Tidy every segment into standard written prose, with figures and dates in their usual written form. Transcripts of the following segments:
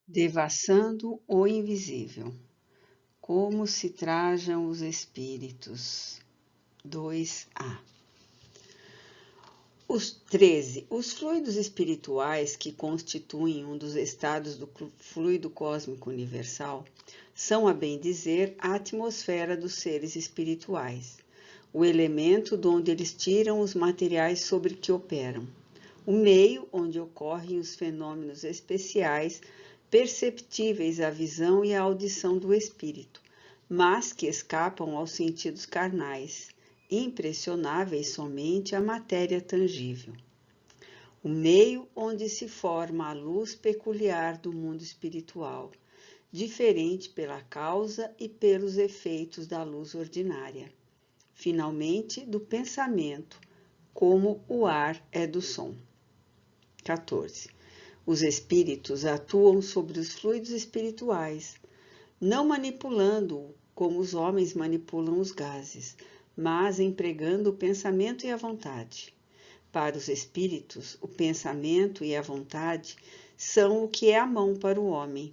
Devassando o invisível. Como se trajam os espíritos. 2a. Os fluidos espirituais que constituem um dos estados do fluido cósmico universal são, a bem dizer, a atmosfera dos seres espirituais, o elemento de onde eles tiram os materiais sobre que operam, o meio onde ocorrem os fenômenos especiais perceptíveis à visão e à audição do espírito, mas que escapam aos sentidos carnais, impressionáveis somente à matéria tangível. O meio onde se forma a luz peculiar do mundo espiritual, diferente pela causa e pelos efeitos da luz ordinária. Finalmente, do pensamento, como o ar é do som. 14. Os espíritos atuam sobre os fluidos espirituais, não manipulando-o como os homens manipulam os gases, mas empregando o pensamento e a vontade. Para os espíritos, o pensamento e a vontade são o que é a mão para o homem.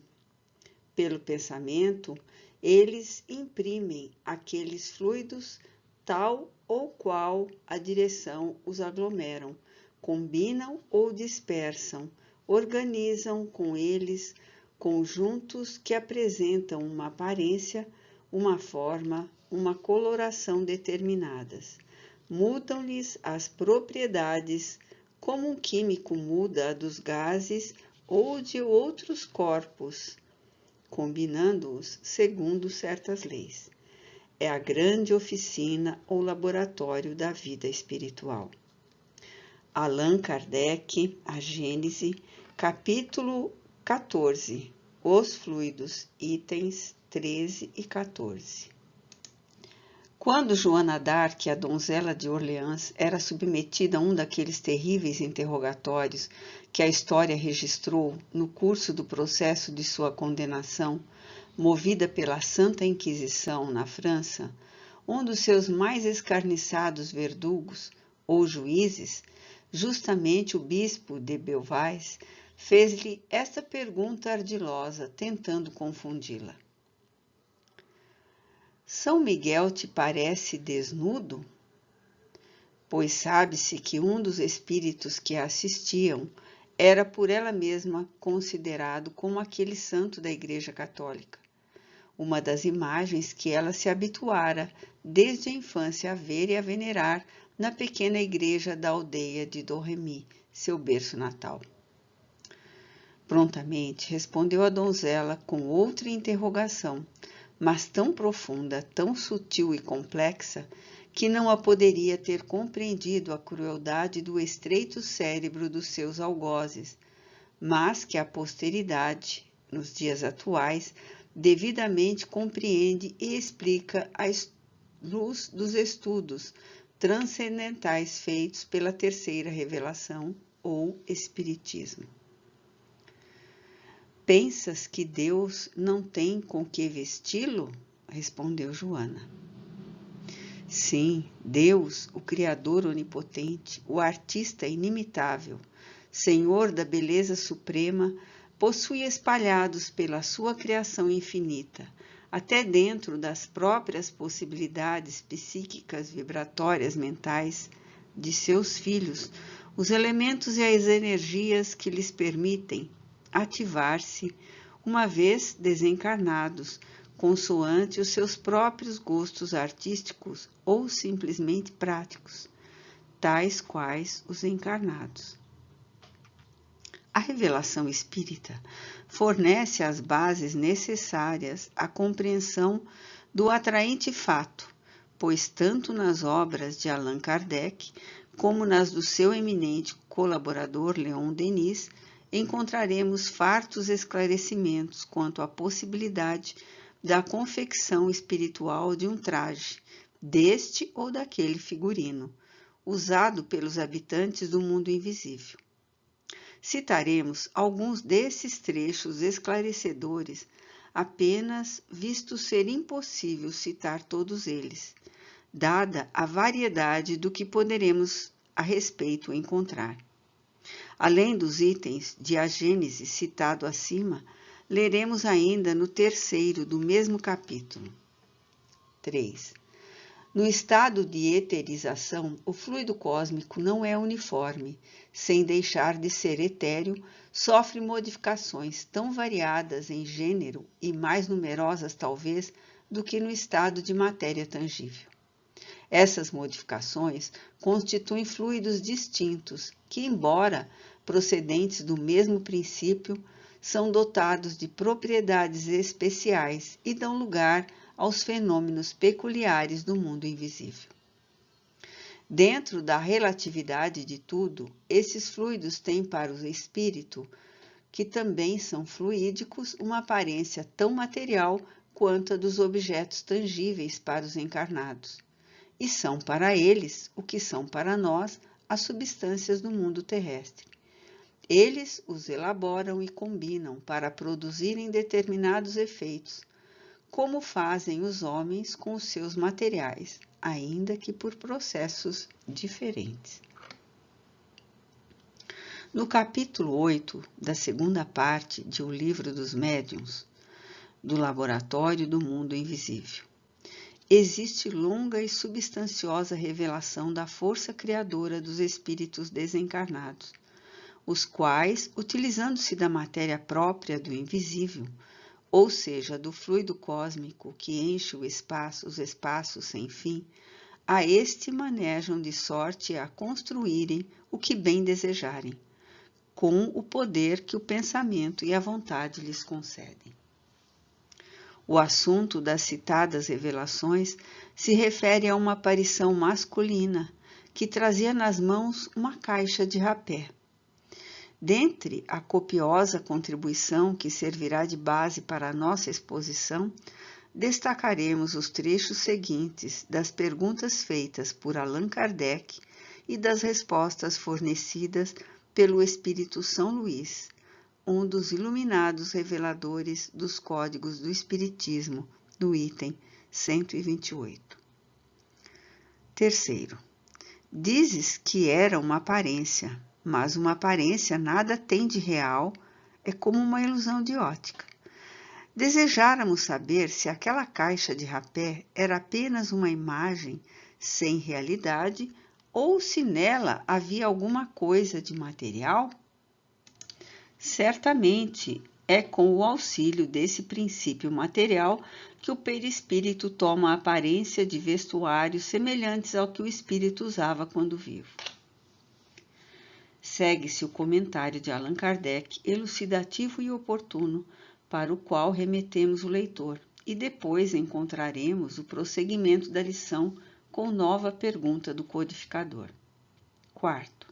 Pelo pensamento, eles imprimem àqueles fluidos tal ou qual a direção os aglomeram, combinam ou dispersam, organizam com eles conjuntos que apresentam uma aparência, uma forma, uma coloração determinadas. Mudam-lhes as propriedades, como um químico muda a dos gases ou de outros corpos, combinando-os segundo certas leis. É a grande oficina ou laboratório da vida espiritual. Allan Kardec, A Gênese, capítulo 14, Os Fluidos, itens 13 e 14. Quando Joana d'Arc, a donzela de Orleans, era submetida a um daqueles terríveis interrogatórios que a história registrou no curso do processo de sua condenação, movida pela Santa Inquisição na França, um dos seus mais escarniçados verdugos, ou juízes, justamente o bispo de Beauvais, fez-lhe esta pergunta ardilosa, tentando confundi-la. São Miguel te parece desnudo? Pois sabe-se que um dos espíritos que a assistiam era por ela mesma considerado como aquele santo da Igreja Católica, uma das imagens que ela se habituara desde a infância a ver e a venerar na pequena igreja da aldeia de Domremy, seu berço natal. Prontamente respondeu a donzela com outra interrogação, mas tão profunda, tão sutil e complexa, que não a poderia ter compreendido a crueldade do estreito cérebro dos seus algozes, mas que a posteridade, nos dias atuais, devidamente compreende e explica à luz dos estudos transcendentais feitos pela terceira revelação ou espiritismo. Pensas que Deus não tem com que vesti-lo? Respondeu Joana. Sim, Deus, o Criador onipotente, o artista inimitável, Senhor da beleza suprema, possui espalhados pela sua criação infinita, até dentro das próprias possibilidades psíquicas vibratórias mentais de seus filhos, os elementos e as energias que lhes permitem ativar-se, uma vez desencarnados, consoante os seus próprios gostos artísticos ou simplesmente práticos, tais quais os encarnados. A revelação espírita fornece as bases necessárias à compreensão do atraente fato, pois tanto nas obras de Allan Kardec como nas do seu eminente colaborador Leon Denis, encontraremos fartos esclarecimentos quanto à possibilidade da confecção espiritual de um traje, deste ou daquele figurino, usado pelos habitantes do mundo invisível. Citaremos alguns desses trechos esclarecedores, apenas visto ser impossível citar todos eles, dada a variedade do que poderemos a respeito encontrar. Além dos itens de A Gênese citado acima, leremos ainda no terceiro do mesmo capítulo. 3. No estado de eterização, o fluido cósmico não é uniforme, sem deixar de ser etéreo, sofre modificações tão variadas em gênero e mais numerosas talvez do que no estado de matéria tangível. Essas modificações constituem fluidos distintos que, embora procedentes do mesmo princípio, são dotados de propriedades especiais e dão lugar aos fenômenos peculiares do mundo invisível. Dentro da relatividade de tudo, esses fluidos têm para o espírito, que também são fluídicos, uma aparência tão material quanto a dos objetos tangíveis para os encarnados, e são para eles o que são para nós as substâncias do mundo terrestre. Eles os elaboram e combinam para produzirem determinados efeitos, como fazem os homens com os seus materiais, ainda que por processos diferentes. No capítulo 8 da segunda parte de O Livro dos Médiuns, do Laboratório do Mundo Invisível, existe longa e substanciosa revelação da força criadora dos espíritos desencarnados, os quais, utilizando-se da matéria própria do invisível, ou seja, do fluido cósmico que enche os espaços sem fim, a este manejam de sorte a construírem o que bem desejarem, com o poder que o pensamento e a vontade lhes concedem. O assunto das citadas revelações se refere a uma aparição masculina que trazia nas mãos uma caixa de rapé. Dentre a copiosa contribuição que servirá de base para a nossa exposição, destacaremos os trechos seguintes das perguntas feitas por Allan Kardec e das respostas fornecidas pelo Espírito São Luís, um dos iluminados reveladores dos códigos do Espiritismo, no item 128. Terceiro, dizes que era uma aparência, mas uma aparência nada tem de real, é como uma ilusão de ótica. Desejáramos saber se aquela caixa de rapé era apenas uma imagem sem realidade ou se nela havia alguma coisa de material? Certamente é com o auxílio desse princípio material que o perispírito toma a aparência de vestuários semelhantes ao que o espírito usava quando vivo. Segue-se o comentário de Allan Kardec, elucidativo e oportuno, para o qual remetemos o leitor, e depois encontraremos o prosseguimento da lição com nova pergunta do codificador. Quarto,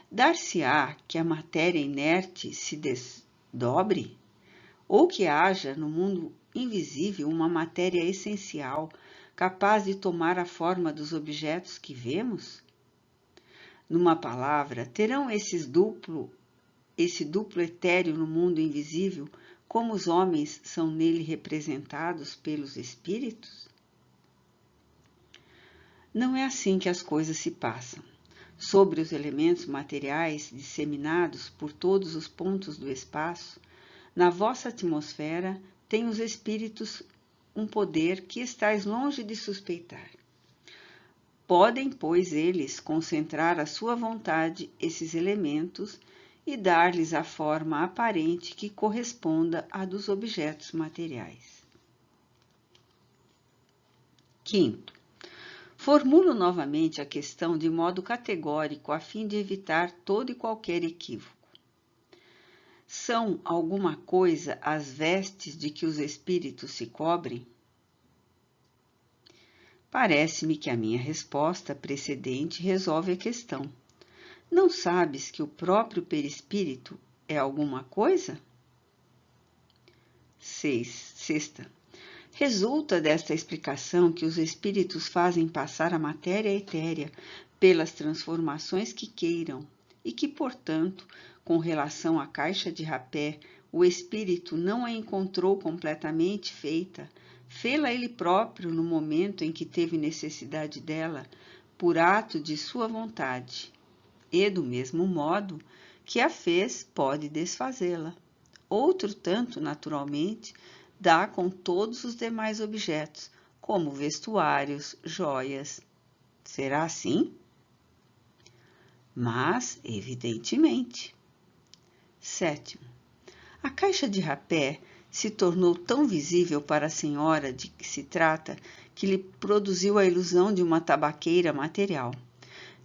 dar-se-á que a matéria inerte se desdobre? Ou que haja no mundo invisível uma matéria essencial capaz de tomar a forma dos objetos que vemos? Numa palavra, terão esse duplo etéreo no mundo invisível, como os homens são nele representados pelos espíritos? Não é assim que as coisas se passam. Sobre os elementos materiais disseminados por todos os pontos do espaço, na vossa atmosfera têm os espíritos um poder que estais longe de suspeitar. Podem, pois, eles concentrar à sua vontade esses elementos e dar-lhes a forma aparente que corresponda à dos objetos materiais. Quinto, formulo novamente a questão de modo categórico a fim de evitar todo e qualquer equívoco. São alguma coisa as vestes de que os espíritos se cobrem? Parece-me que a minha resposta precedente resolve a questão. Não sabes que o próprio perispírito é alguma coisa? Sexta. Resulta desta explicação que os espíritos fazem passar a matéria etérea pelas transformações que queiram e que, portanto, com relação à caixa de rapé, o espírito não a encontrou completamente feita, fê-la ele próprio no momento em que teve necessidade dela, por ato de sua vontade, e do mesmo modo que a fez, pode desfazê-la. outro tanto, naturalmente, dá com todos os demais objetos, como vestuários, joias. Será assim? Mas, evidentemente. 7. A caixa de rapé se tornou tão visível para a senhora de que se trata que lhe produziu a ilusão de uma tabaqueira material.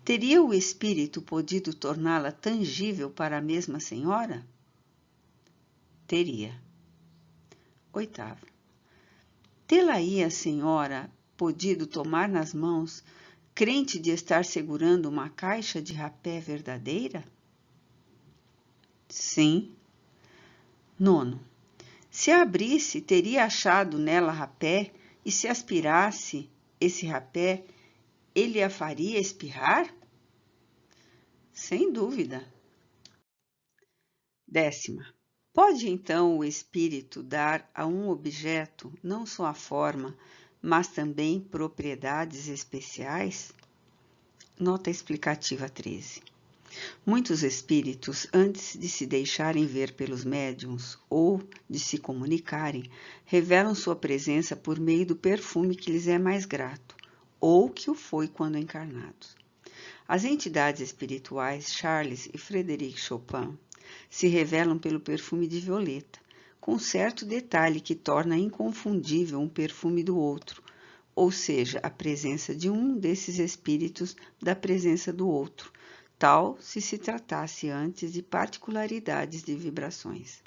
Teria o espírito podido torná-la tangível para a mesma senhora? Teria. 8. Tê-la-ia a senhora podido tomar nas mãos, crente de estar segurando uma caixa de rapé verdadeira? Sim. 9. Se a abrisse, teria achado nela rapé, e se aspirasse esse rapé, ele a faria espirrar? Sem dúvida. 10. Pode então o espírito dar a um objeto não só a forma, mas também propriedades especiais? Nota explicativa 13. Muitos espíritos, antes de se deixarem ver pelos médiuns ou de se comunicarem, revelam sua presença por meio do perfume que lhes é mais grato, ou que o foi quando encarnados. As entidades espirituais Charles e Frédéric Chopin se revelam pelo perfume de violeta, com certo detalhe que torna inconfundível um perfume do outro, ou seja, a presença de um desses espíritos da presença do outro, tal se tratasse antes de particularidades de vibrações.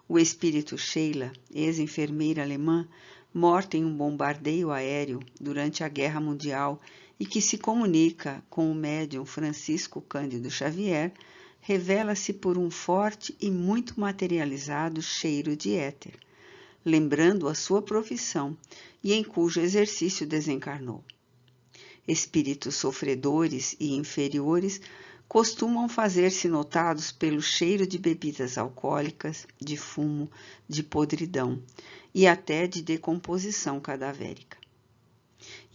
O espírito Sheila, ex-enfermeira alemã, morta em um bombardeio aéreo durante a Guerra Mundial e que se comunica com o médium Francisco Cândido Xavier, revela-se por um forte e muito materializado cheiro de éter, lembrando a sua profissão e em cujo exercício desencarnou. Espíritos sofredores e inferiores costumam fazer-se notados pelo cheiro de bebidas alcoólicas, de fumo, de podridão e até de decomposição cadavérica.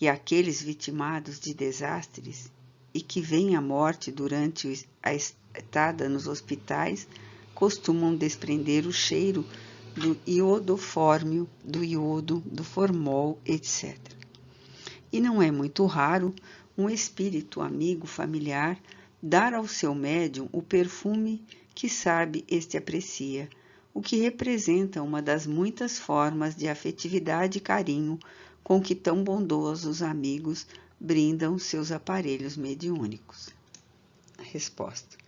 E aqueles vitimados de desastres e que veem a morte durante a estada nos hospitais costumam desprender o cheiro do iodofórmio, do iodo, do formol, etc. E não é muito raro um espírito amigo familiar dar ao seu médium o perfume que sabe este aprecia, o que representa uma das muitas formas de afetividade e carinho com que tão bondosos amigos brindam seus aparelhos mediúnicos. Resposta: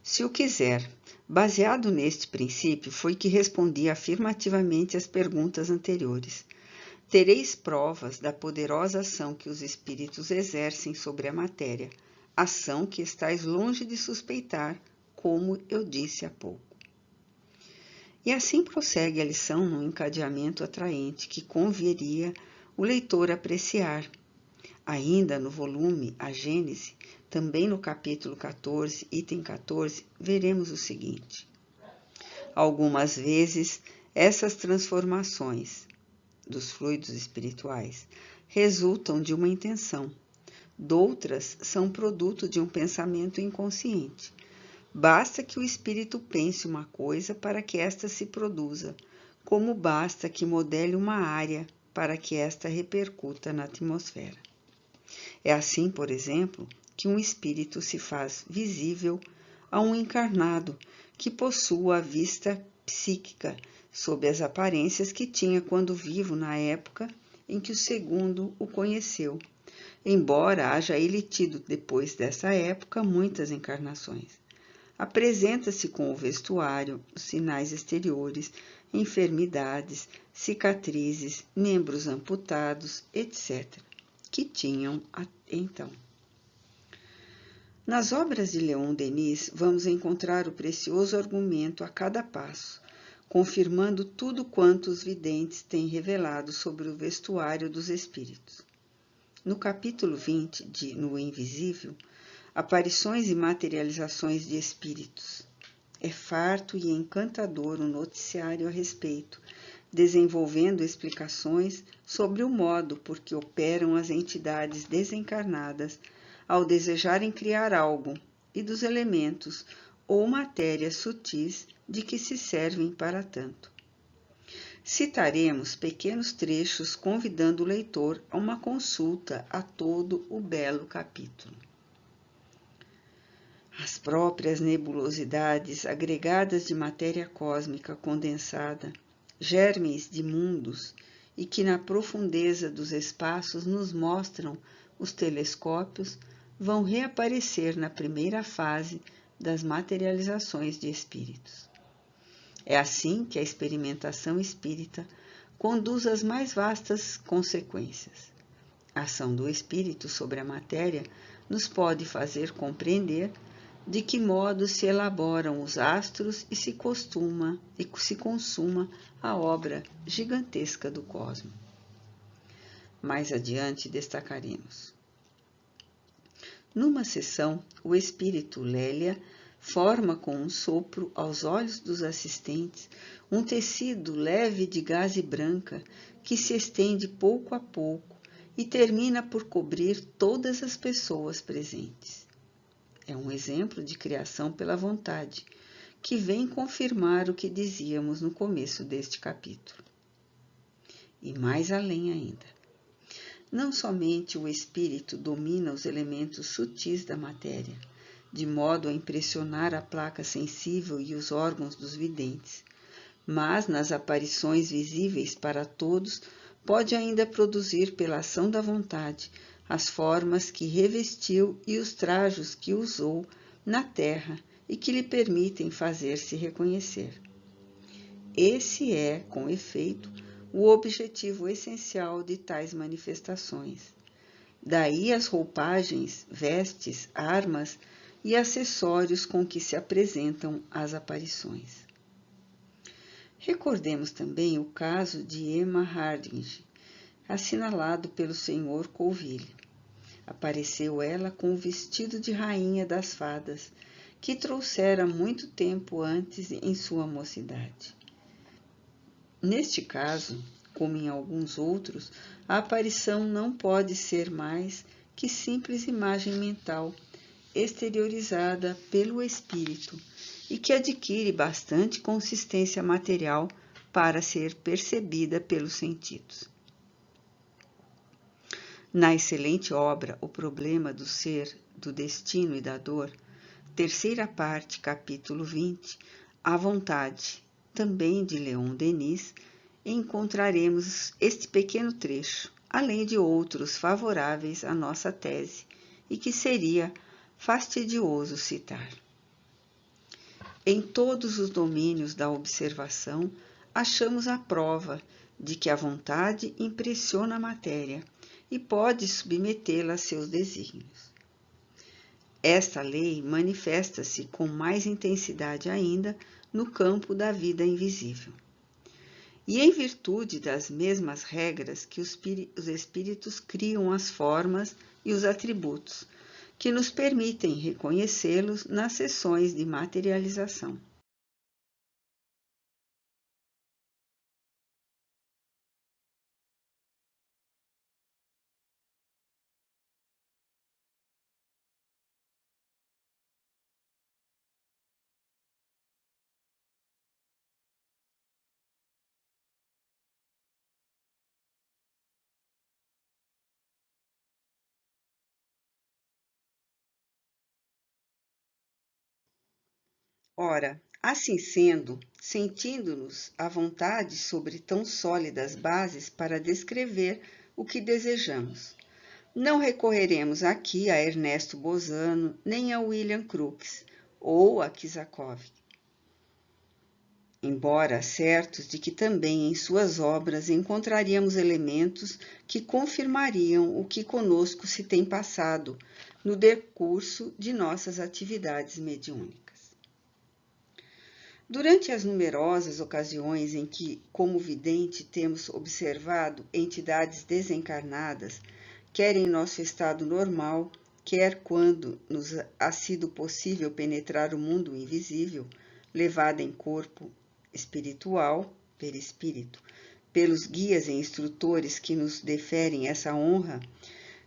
se o quiser. Baseado neste princípio, foi que respondi afirmativamente às perguntas anteriores. Tereis provas da poderosa ação que os espíritos exercem sobre a matéria, ação que estáis longe de suspeitar, como eu disse há pouco. E assim prossegue a lição num encadeamento atraente que convieria o leitor apreciar. Ainda no volume A Gênese, também no capítulo 14, item 14, veremos o seguinte. Algumas vezes, essas transformações dos fluidos espirituais resultam de uma intenção, doutras são produto de um pensamento inconsciente. Basta que o espírito pense uma coisa para que esta se produza, como basta que modele uma área para que esta repercuta na atmosfera. É assim, por exemplo, que um espírito se faz visível a um encarnado que possua a vista psíquica sob as aparências que tinha quando vivo na época em que o segundo o conheceu, embora haja ele tido depois dessa época muitas encarnações. Apresenta-se com o vestuário, os sinais exteriores, enfermidades, cicatrizes, membros amputados, etc., que tinham então. Nas obras de Leon Denis, vamos encontrar o precioso argumento a cada passo, confirmando tudo quanto os videntes têm revelado sobre o vestuário dos espíritos. No capítulo 20 de No Invisível, Aparições e Materializações de Espíritos, é farto e encantador o noticiário a respeito, desenvolvendo explicações sobre o modo por que operam as entidades desencarnadas ao desejarem criar algo e dos elementos ou matérias sutis de que se servem para tanto. Citaremos pequenos trechos convidando o leitor a uma consulta a todo o belo capítulo. As próprias nebulosidades agregadas de matéria cósmica condensada, germes de mundos, e que na profundeza dos espaços nos mostram os telescópios, vão reaparecer na primeira fase das materializações de espíritos. É assim que a experimentação espírita conduz às mais vastas consequências. A ação do espírito sobre a matéria nos pode fazer compreender de que modo se elaboram os astros e se consuma a obra gigantesca do cosmos. Mais adiante destacaremos. Numa sessão, o espírito Lélia forma com um sopro aos olhos dos assistentes um tecido leve de gaze branca que se estende pouco a pouco e termina por cobrir todas as pessoas presentes. É um exemplo de criação pela vontade, que vem confirmar o que dizíamos no começo deste capítulo. E mais além ainda. Não somente o espírito domina os elementos sutis da matéria, de modo a impressionar a placa sensível e os órgãos dos videntes, mas nas aparições visíveis para todos pode ainda produzir pela ação da vontade as formas que revestiu e os trajos que usou na terra e que lhe permitem fazer-se reconhecer. Esse é, com efeito, o objetivo essencial de tais manifestações. Daí as roupagens, vestes, armas e acessórios com que se apresentam as aparições. Recordemos também o caso de Emma Hardinge, assinalado pelo Sr. Colville. Apareceu ela com o vestido de rainha das fadas, que trouxera muito tempo antes em sua mocidade. Neste caso, como em alguns outros, a aparição não pode ser mais que simples imagem mental, exteriorizada pelo espírito e que adquire bastante consistência material para ser percebida pelos sentidos. Na excelente obra O Problema do Ser, do Destino e da Dor, terceira parte, capítulo 20, A Vontade, também de Leon Denis, encontraremos este pequeno trecho, além de outros favoráveis à nossa tese, e que seria fastidioso citar. Em todos os domínios da observação, achamos a prova de que a vontade impressiona a matéria e pode submetê-la a seus desígnios. Esta lei manifesta-se com mais intensidade ainda no campo da vida invisível. E em virtude das mesmas regras que os espíritos criam as formas e os atributos, que nos permitem reconhecê-los nas sessões de materialização. Ora, assim sendo, sentindo-nos à vontade sobre tão sólidas bases para descrever o que desejamos, não recorreremos aqui a Ernesto Bozano nem a William Crookes ou a Kizakov, embora certos de que também em suas obras encontraríamos elementos que confirmariam o que conosco se tem passado no decurso de nossas atividades mediúnicas. Durante as numerosas ocasiões em que, como vidente, temos observado entidades desencarnadas, quer em nosso estado normal, quer quando nos ha sido possível penetrar o mundo invisível, levada em corpo espiritual, perispírito, pelos guias e instrutores que nos deferem essa honra,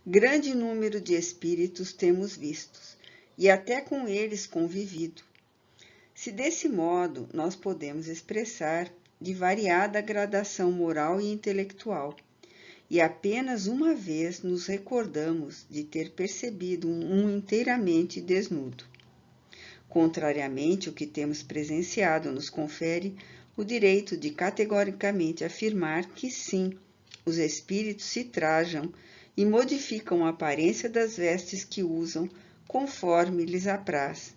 grande número de espíritos temos vistos, e até com eles convivido, Se desse modo nós podemos expressar de variada gradação moral e intelectual, e apenas uma vez nos recordamos de ter percebido um inteiramente desnudo. Contrariamente, o que temos presenciado nos confere o direito de categoricamente afirmar que sim, os espíritos se trajam e modificam a aparência das vestes que usam conforme lhes apraz,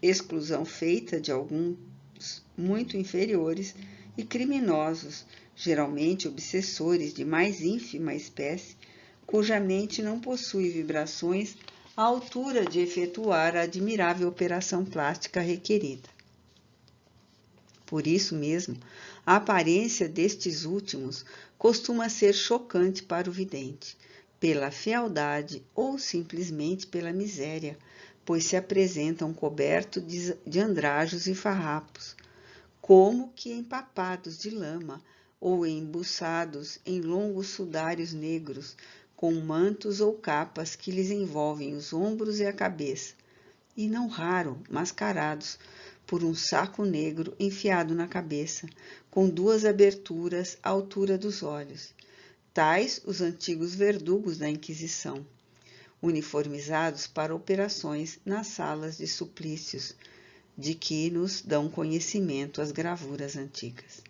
exclusão feita de alguns muito inferiores e criminosos, geralmente obsessores de mais ínfima espécie, cuja mente não possui vibrações à altura de efetuar a admirável operação plástica requerida. Por isso mesmo, a aparência destes últimos costuma ser chocante para o vidente, pela fealdade ou simplesmente pela miséria, pois se apresentam cobertos de andrajos e farrapos, como que empapados de lama ou embuçados em longos sudários negros, com mantos ou capas que lhes envolvem os ombros e a cabeça, e não raro mascarados por um saco negro enfiado na cabeça, com 2 aberturas à altura dos olhos, tais os antigos verdugos da Inquisição, uniformizados para operações nas salas de suplícios, de que nos dão conhecimento as gravuras antigas.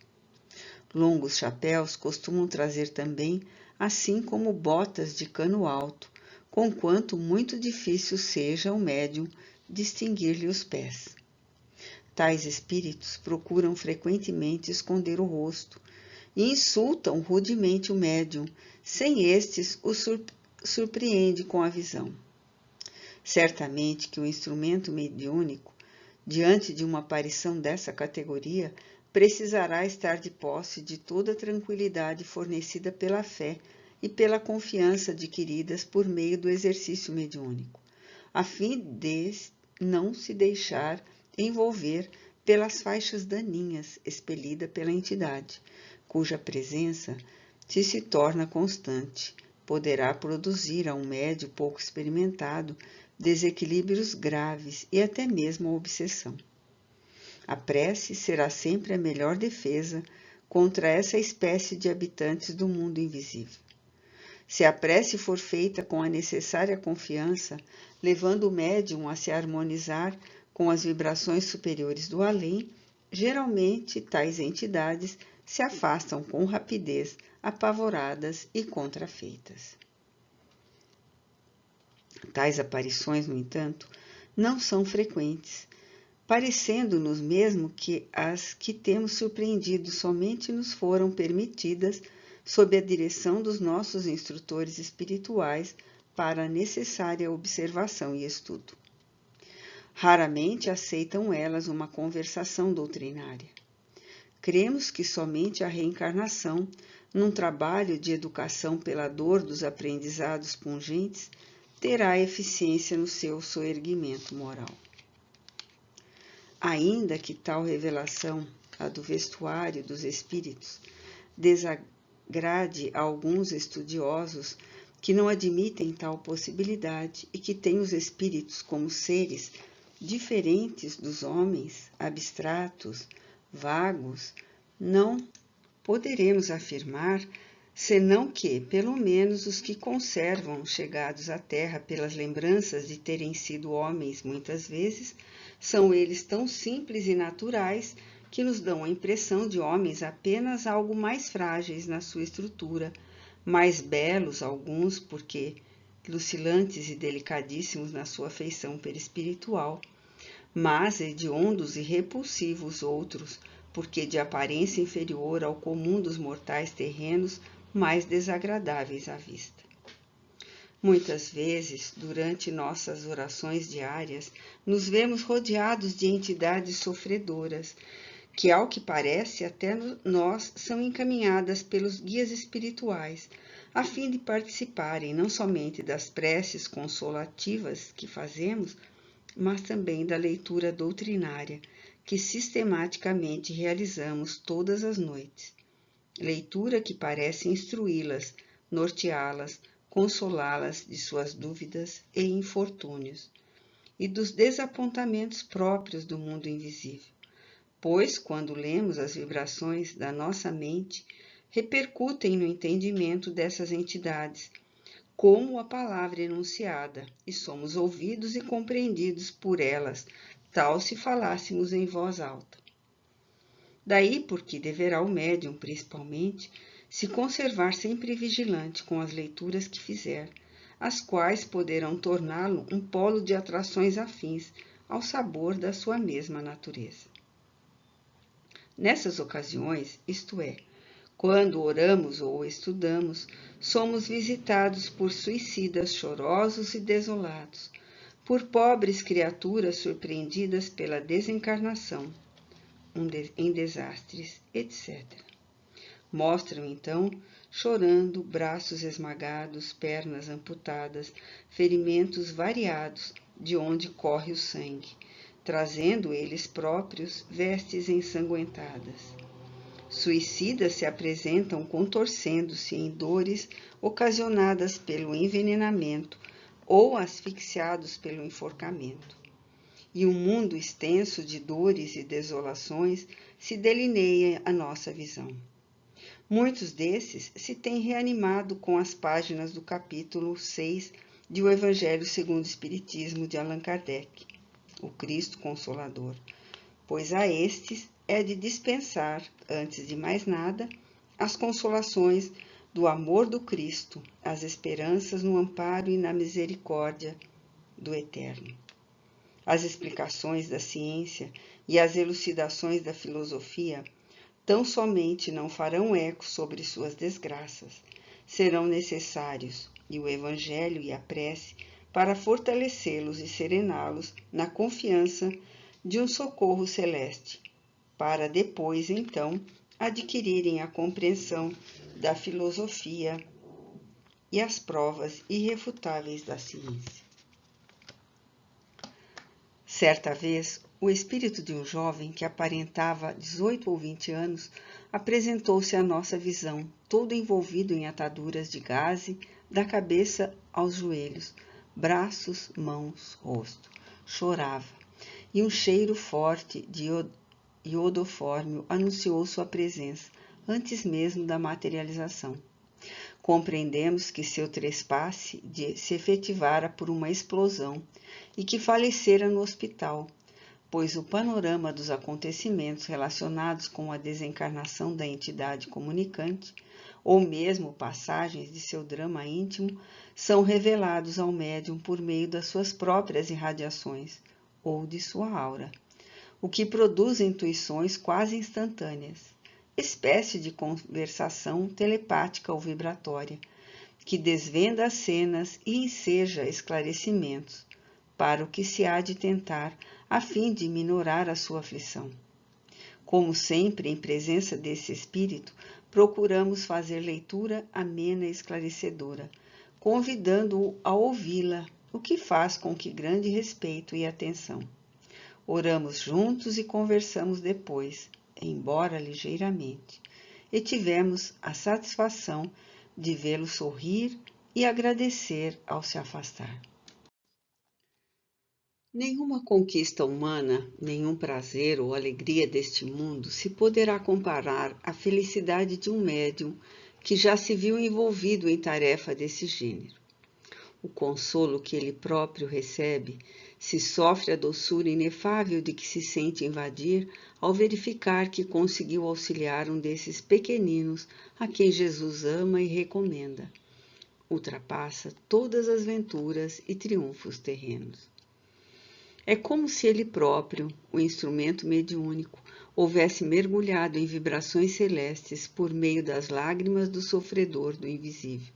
Longos chapéus costumam trazer também, assim como botas de cano alto, conquanto muito difícil seja ao médium distinguir-lhe os pés. Tais espíritos procuram frequentemente esconder o rosto e insultam rudemente o médium, sem estes o surpreende com a visão. Certamente que o instrumento mediúnico, diante de uma aparição dessa categoria, precisará estar de posse de toda a tranquilidade fornecida pela fé e pela confiança adquiridas por meio do exercício mediúnico, a fim de não se deixar envolver pelas faixas daninhas expelidas pela entidade, cuja presença, se torna constante, poderá produzir a um médium pouco experimentado desequilíbrios graves e até mesmo a obsessão. A prece será sempre a melhor defesa contra essa espécie de habitantes do mundo invisível. Se a prece for feita com a necessária confiança, levando o médium a se harmonizar com as vibrações superiores do além, geralmente tais entidades se afastam com rapidez, apavoradas e contrafeitas. Tais aparições, no entanto, não são frequentes, parecendo-nos mesmo que as que temos surpreendido somente nos foram permitidas sob a direção dos nossos instrutores espirituais para a necessária observação e estudo. Raramente aceitam elas uma conversação doutrinária. Cremos que somente a reencarnação, num trabalho de educação pela dor dos aprendizados pungentes, terá eficiência no seu soerguimento moral. Ainda que tal revelação, a do vestuário dos espíritos, desagrade a alguns estudiosos que não admitem tal possibilidade e que têm os espíritos como seres diferentes dos homens, abstratos, vagos, não poderemos afirmar senão que, pelo menos, os que conservam chegados à terra pelas lembranças de terem sido homens muitas vezes, são eles tão simples e naturais que nos dão a impressão de homens apenas algo mais frágeis na sua estrutura, mais belos alguns porque lucilantes e delicadíssimos na sua feição perispiritual, mas hediondos e repulsivos outros, porque de aparência inferior ao comum dos mortais terrenos, mais desagradáveis à vista. Muitas vezes, durante nossas orações diárias, nos vemos rodeados de entidades sofredoras, que, ao que parece, até nós são encaminhadas pelos guias espirituais, a fim de participarem não somente das preces consolativas que fazemos, mas também da leitura doutrinária, que sistematicamente realizamos todas as noites. Leitura que parece instruí-las, norteá-las, consolá-las de suas dúvidas e infortúnios. e dos desapontamentos próprios do mundo invisível, pois, quando lemos as vibrações da nossa mente, repercutem no entendimento dessas entidades, como a palavra enunciada, e somos ouvidos e compreendidos por elas, tal se falássemos em voz alta. Daí porque deverá o médium, principalmente, se conservar sempre vigilante com as leituras que fizer, as quais poderão torná-lo um polo de atrações afins ao sabor da sua mesma natureza. Nessas ocasiões, isto é, quando oramos ou estudamos, somos visitados por suicidas chorosos e desolados, por pobres criaturas surpreendidas pela desencarnação, em desastres, etc. Mostram, então, chorando, braços esmagados, pernas amputadas, ferimentos variados, de onde corre o sangue, trazendo eles próprios vestes ensanguentadas. Suicidas se apresentam contorcendo-se em dores ocasionadas pelo envenenamento ou asfixiados pelo enforcamento. E um mundo extenso de dores e desolações se delineia à nossa visão. Muitos desses se têm reanimado com as páginas do capítulo 6 de O Evangelho segundo o Espiritismo de Allan Kardec, o Cristo Consolador, pois a estes é de dispensar, antes de mais nada, as consolações do amor do Cristo, as esperanças no amparo e na misericórdia do Eterno. As explicações da ciência e as elucidações da filosofia tão somente não farão eco sobre suas desgraças, serão necessários, e o Evangelho e a prece, para fortalecê-los e serená-los na confiança de um socorro celeste, para depois, então, adquirirem a compreensão da filosofia e as provas irrefutáveis da ciência. Certa vez, o espírito de um jovem que aparentava 18 ou 20 anos apresentou-se à nossa visão, todo envolvido em ataduras de gaze, da cabeça aos joelhos, braços, mãos, rosto. Chorava, e um cheiro forte de iodofórmio anunciou sua presença, antes mesmo da materialização. Compreendemos que seu trespasse se efetivara por uma explosão e que falecera no hospital, pois o panorama dos acontecimentos relacionados com a desencarnação da entidade comunicante, ou mesmo passagens de seu drama íntimo, são revelados ao médium por meio das suas próprias irradiações ou de sua aura, o que produz intuições quase instantâneas, espécie de conversação telepática ou vibratória, que desvenda as cenas e enseja esclarecimentos para o que se há de tentar a fim de minorar a sua aflição. Como sempre, em presença desse espírito, procuramos fazer leitura amena e esclarecedora, convidando-o a ouvi-la, o que faz com que grande respeito e atenção. Oramos juntos e conversamos depois, embora ligeiramente, e tivemos a satisfação de vê-lo sorrir e agradecer ao se afastar. Nenhuma conquista humana, nenhum prazer ou alegria deste mundo se poderá comparar à felicidade de um médium que já se viu envolvido em tarefa desse gênero. O consolo que ele próprio recebe, se sofre a doçura inefável de que se sente invadir ao verificar que conseguiu auxiliar um desses pequeninos a quem Jesus ama e recomenda. Ultrapassa todas as venturas e triunfos terrenos. É como se ele próprio, o instrumento mediúnico, houvesse mergulhado em vibrações celestes por meio das lágrimas do sofredor do invisível,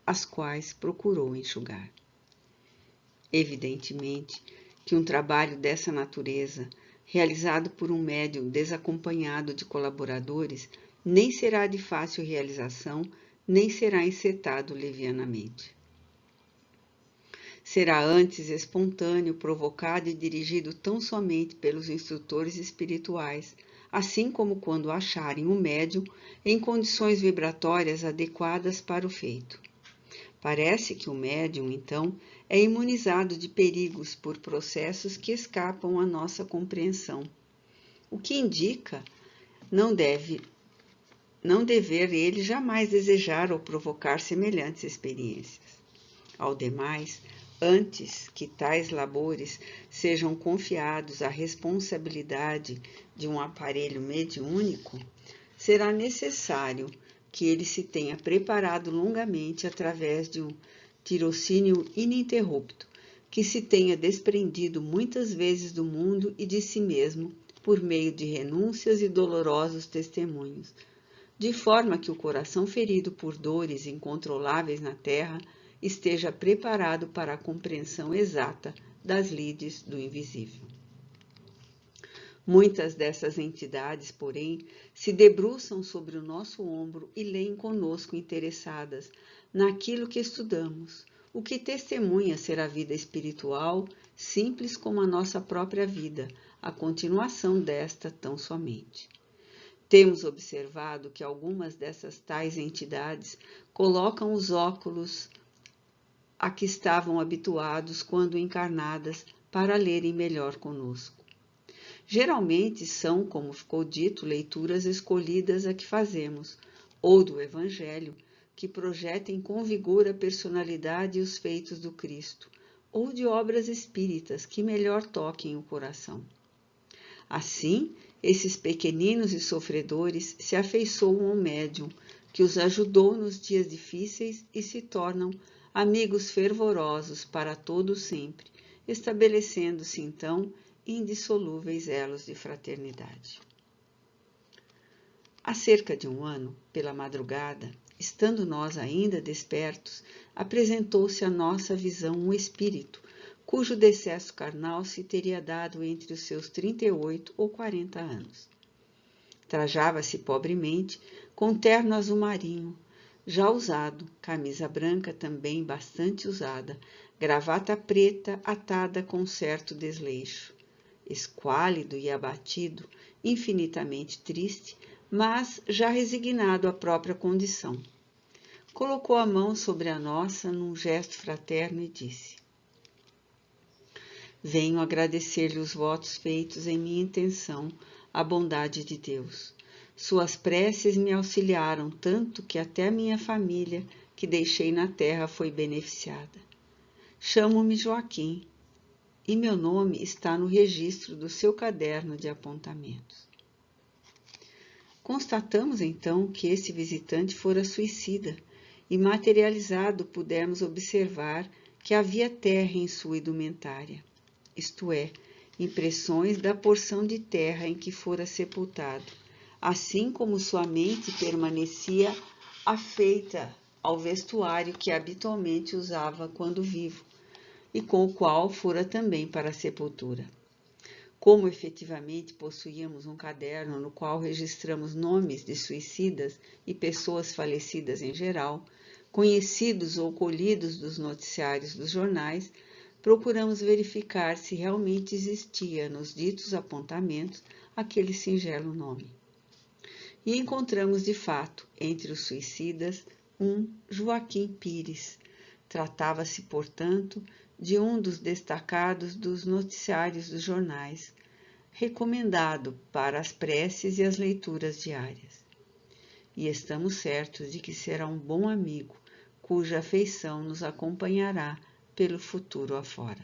as quais procurou enxugar. Evidentemente que um trabalho dessa natureza, realizado por um médium desacompanhado de colaboradores, nem será de fácil realização, nem será encetado levianamente. Será antes espontâneo, provocado e dirigido tão somente pelos instrutores espirituais, assim como quando acharem o médium em condições vibratórias adequadas para o feito. Parece que o médium, então, é imunizado de perigos por processos que escapam à nossa compreensão, o que indica não dever ele jamais desejar ou provocar semelhantes experiências. Ao demais, antes que tais labores sejam confiados à responsabilidade de um aparelho mediúnico, será necessário que ele se tenha preparado longamente através de um tirocínio ininterrupto, que se tenha desprendido muitas vezes do mundo e de si mesmo por meio de renúncias e dolorosos testemunhos, de forma que o coração ferido por dores incontroláveis na terra esteja preparado para a compreensão exata das lides do invisível. Muitas dessas entidades, porém, se debruçam sobre o nosso ombro e leem conosco interessadas naquilo que estudamos, o que testemunha ser a vida espiritual, simples como a nossa própria vida, a continuação desta tão somente. Temos observado que algumas dessas tais entidades colocam os óculos a que estavam habituados quando encarnadas para lerem melhor conosco. Geralmente são, como ficou dito, leituras escolhidas a que fazemos, ou do Evangelho, que projetem com vigor a personalidade e os feitos do Cristo, ou de obras espíritas que melhor toquem o coração. Assim, esses pequeninos e sofredores se afeiçoam ao médium, que os ajudou nos dias difíceis e se tornam amigos fervorosos para todo sempre, estabelecendo-se então indissolúveis elos de fraternidade. Há cerca de um ano, pela madrugada, estando nós ainda despertos, apresentou-se à nossa visão um espírito, cujo decesso carnal se teria dado entre os seus 38 ou 40 anos. Trajava-se pobremente, com terno azul marinho, já usado, camisa branca também bastante usada, gravata preta atada com certo desleixo. Esquálido e abatido, infinitamente triste, mas já resignado à própria condição. Colocou a mão sobre a nossa num gesto fraterno e disse: venho agradecer-lhe os votos feitos em minha intenção à bondade de Deus. Suas preces me auxiliaram tanto que até a minha família, que deixei na terra, foi beneficiada. Chamo-me Joaquim, e meu nome está no registro do seu caderno de apontamentos. Constatamos então que esse visitante fora suicida, e materializado pudemos observar que havia terra em sua indumentária, isto é, impressões da porção de terra em que fora sepultado, assim como sua mente permanecia afeita ao vestuário que habitualmente usava quando vivo, e com o qual fora também para a sepultura. Como efetivamente possuíamos um caderno no qual registramos nomes de suicidas e pessoas falecidas em geral, conhecidos ou colhidos dos noticiários dos jornais, procuramos verificar se realmente existia nos ditos apontamentos aquele singelo nome. E encontramos de fato, entre os suicidas, um Joaquim Pires. Tratava-se, portanto, de um dos destacados dos noticiários dos jornais, recomendado para as preces e as leituras diárias. E estamos certos de que será um bom amigo, cuja afeição nos acompanhará pelo futuro afora.